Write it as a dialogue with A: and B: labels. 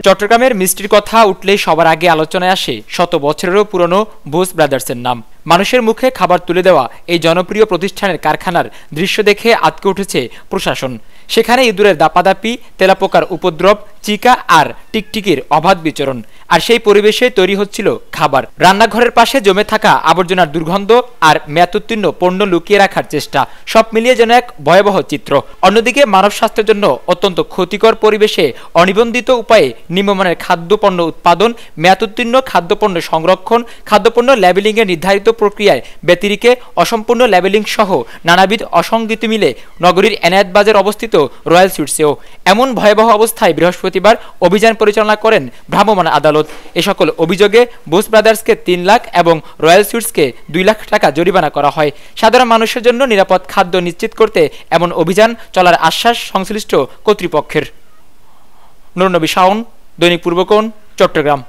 A: চট্টগ্রামের মিষ্টির কথা উঠলেই সবার আগে আলোচনায় আসে শত বছরেরও পুরনো বোস ব্রাদার্সের নাম। মানুষের মুখে খাবার তুলে দেওয়া এই জনপ্রিয় প্রতিষ্ঠানের কারখানার দৃশ্য দেখে আঁতকে উঠেছে প্রশাসন। সেখানে ইঁদুরের দাপাদাপি, তেলাপোকার উপদ্রব, চিকা আর টিকটিকির অবাধ বিচরণ। আর সেই পরিবেশে তৈরি হচ্ছিল খাবার। রান্নাঘরের পাশে জমে থাকা আবর্জনার দুর্গন্ধ আর মেয়াদোত্তীর্ণ পণ্য লুকিয়ে রাখার চেষ্টা, সব মিলিয়ে যেন এক ভয়াবহ চিত্র। অন্যদিকে মানব স্বাস্থ্যের জন্য অত্যন্ত ক্ষতিকর পরিবেশে অনিবন্ধিত উপায়ে নিম্নমানের খাদ্যপণ্য উৎপাদন, মেয়াদোত্তীর্ণ খাদ্যপণ্য সংরক্ষণ, খাদ্যপণ্য লেবেলিংয়ের নির্ধারিত প্রক্রিয়ায় ব্যতিরিকে অসম্পূর্ণ লেবেলিং সহ নানাবিধ অসঙ্গতি মিলে নগরীর এনায়েতবাজার অবস্থিত রয়্যাল সুইটসেও এমন ভয়াবহ অবস্থায় বৃহস্পতিবার অভিযান পরিচালনা করেন ভ্রাম্যমাণ আদালত। এ সকল অভিযোগে বোস ব্রাদার্সকে 3 লাখ এবং রয়্যাল সুইটসকে 2 লাখ টাকা জরিমানা করা হয়। সাধারণ মানুষের জন্য নিরাপদ খাদ্য নিশ্চিত করতে এমন অভিযান চলার আশ্বাস সংশ্লিষ্ট কর্তৃপক্ষের। নুরনবী শাওন, দৈনিক পূর্বকোণ, চট্টগ্রাম।